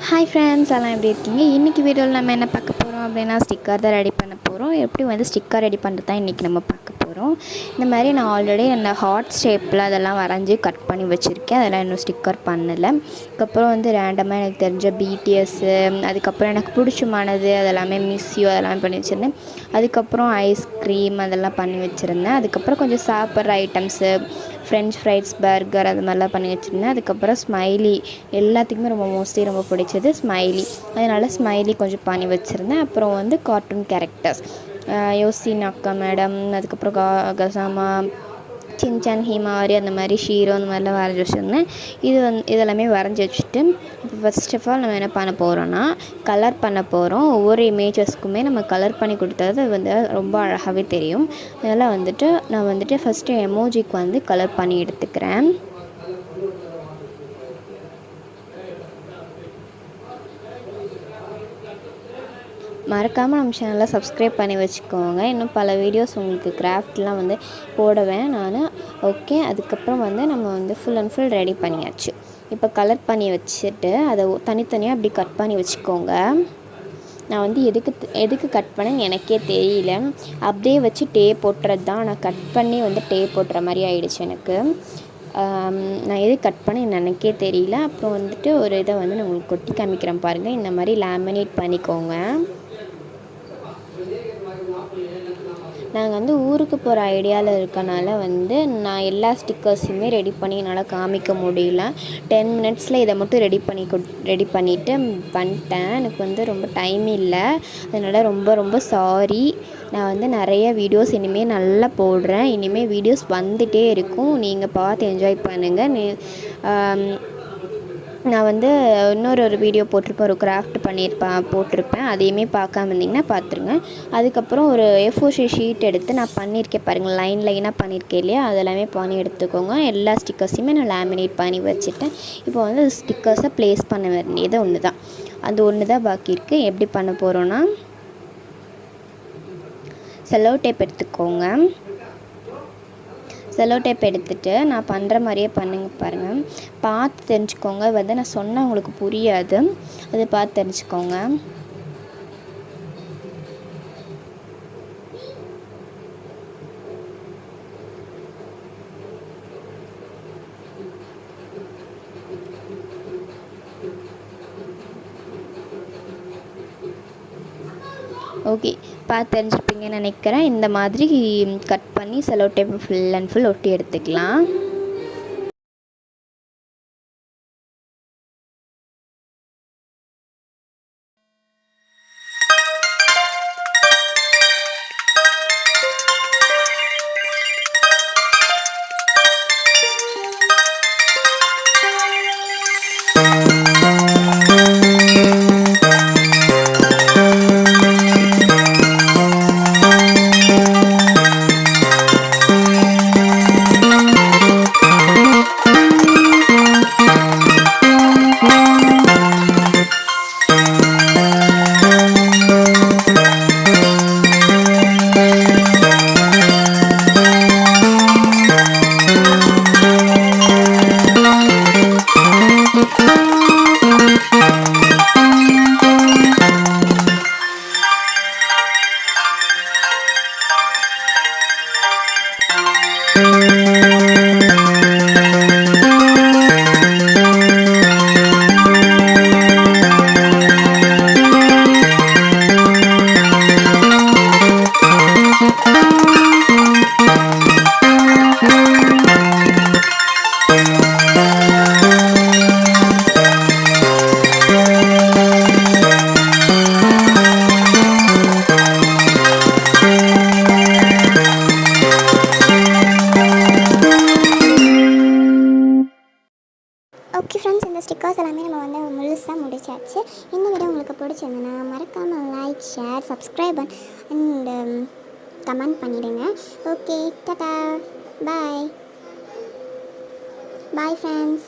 Hi friends, எல்லாம் எப்படி இருக்கீங்க? இன்றைக்கி வீடியோவில் நம்ம என்ன பார்க்க போகிறோம் அப்படின்னா ஸ்டிக்கர் தான் ரெடி பண்ண போகிறோம். எப்படி ஸ்டிக்கர் ரெடி பண்ணுறது தான் இன்றைக்கி நம்ம பார்க்க போகிறோம். இந்த மாதிரி நான் ஆல்ரெடி அந்த ஹார்ட் ஷேப்பில் அதெல்லாம் வரைஞ்சி கட் பண்ணி வச்சுருக்கேன். அதெல்லாம் இன்னும் ஸ்டிக்கர் பண்ணலை. அதுக்கப்புறம் ரேண்டமாக எனக்கு தெரிஞ்ச பிடிஎஸ்ஸு, அதுக்கப்புறம் எனக்கு பிடிச்சமானது அதெல்லாமே மிஸ்யூ அதெல்லாம் பண்ணி வச்சுருந்தேன். அதுக்கப்புறம் ஐஸ்கிரீம் அதெல்லாம் பண்ணி வச்சுருந்தேன். அதுக்கப்புறம் கொஞ்சம் சாப்பிட்ற ஐட்டம்ஸு, ஃப்ரெஞ்ச் ஃப்ரைஸ், பர்கர் அது மாதிரிலாம் பண்ணி வச்சுருந்தேன். அதுக்கப்புறம் ஸ்மைலி எல்லாத்துக்குமே மோஸ்ட்லி ரொம்ப பிடிச்சது ஸ்மைலி. அதனால் ஸ்மைலி கொஞ்சம் பண்ணி வச்சுருந்தேன். அப்புறம் கார்ட்டூன் கேரக்டர்ஸ், யோசின் அக்கா மேடம், அதுக்கப்புறம் கசாமா, சின்சான், ஹிமாரி, அந்த மாதிரி ஷீரோ அந்த மாதிரிலாம் வரைஞ்சி வச்சுருந்தேன். இதெல்லாமே வரைஞ்சி வச்சுட்டு இப்போ ஃபர்ஸ்ட் ஆஃப் ஆல் நம்ம என்ன பண்ண போகிறோன்னா கலர் பண்ண போகிறோம். ஒவ்வொரு இமேஜஸ்க்குமே நம்ம கலர் பண்ணி கொடுத்தது ரொம்ப அழகாகவே தெரியும். அதனால் நான் ஃபஸ்ட்டு எமோஜிக்கு கலர் பண்ணி எடுத்துக்கிறேன். மறக்காமல் நம்ம சேனலை சப்ஸ்கிரைப் பண்ணி வச்சுக்கோங்க. இன்னும் பல வீடியோஸ் உங்களுக்கு கிராஃப்ட்லாம் போடுவேன் நான். ஓகே, அதுக்கப்புறம் நம்ம ஃபுல் அண்ட் ஃபுல் ரெடி பண்ணியாச்சு. இப்போ கலர் பண்ணி வச்சுட்டு அதை தனித்தனியாக அப்படி கட் பண்ணி வச்சுக்கோங்க. நான் எதுக்கு கட் பண்ணேன்னு எனக்கே தெரியல. அப்படியே வச்சு டே போட்டுறது தான். நான் கட் பண்ணி டே போட்டுற மாதிரி ஆயிடுச்சு எனக்கு. நான் எது கட் பண்ண எனக்கே தெரியல. அப்புறம் ஒரு இதை நான் உங்களுக்கு கொட்டி காமிக்கிறேன் பாருங்கள். இந்த மாதிரி லேமினேட் பண்ணிக்கோங்க. நாங்கள் ஊருக்கு போகிற ஐடியாவில் இருக்கனால நான் எல்லா ஸ்டிக்கர்ஸுமே ரெடி பண்ணி என்னால் காமிக்க முடியல. 10 மினிட்ஸில் இதை மட்டும் ரெடி பண்ணிவிட்டு பண்ணிட்டேன். எனக்கு ரொம்ப டைம் இல்லை. அதனால் ரொம்ப ரொம்ப சாரி. நான் நிறைய வீடியோஸ் இனிமேல் நல்லா போடுறேன். இனிமேல் வீடியோஸ் வந்துகிட்டே இருக்கும். நீங்கள் பார்த்து என்ஜாய் பண்ணுங்கள். நான் இன்னொரு வீடியோ போட்டிருப்பேன், ஒரு கிராஃப்ட் போட்டிருப்பேன். அதையுமே பார்க்காம இருந்திங்கன்னா பார்த்துருங்க. அதுக்கப்புறம் ஒரு A4 ஷீட் எடுத்து நான் பண்ணியிருக்கேன் பாருங்கள், லைனாக பண்ணியிருக்கேன் இல்லையா, அதெல்லாமே பண்ணி எடுத்துக்கோங்க. எல்லா ஸ்டிக்கர்ஸையுமே நான் லேமினேட் பண்ணி வச்சுட்டேன். இப்போ ஸ்டிக்கர்ஸை ப்ளேஸ் பண்ண வேண்டியது ஒன்று தான். அது ஒன்று தான் பாக்கி இருக்குது. எப்படி பண்ண போகிறோன்னா செல்லோ டேப் எடுத்துக்கோங்க. செல்லோ டேப் எடுத்துகிட்டு நான் பண்ணுற மாதிரியே பண்ணுங்க பாருங்கள். பார்த்து தெரிஞ்சுக்கோங்க. நான் சொன்னால் உங்களுக்கு புரியாது. அதை பார்த்து தெரிஞ்சுக்கோங்க. ஓகே, பார்த்து தெரிஞ்சுப்பீங்கன்னு நினைக்கிறேன். இந்த மாதிரி கட் பண்ணி cello tape full and full ஒட்டி எடுத்துக்கலாம். ஓகே ஃப்ரெண்ட்ஸ், இந்த ஸ்டிக்கர்ஸ் எல்லாமே நம்ம முழுசாக முடிச்சாச்சு. இந்த வீடியோ உங்களுக்கு பிடிச்சிருந்ததுன்னா மறக்காமல் like, share, subscribe and comment பண்ணிவிடுங்க. Okay, tata, bye friends.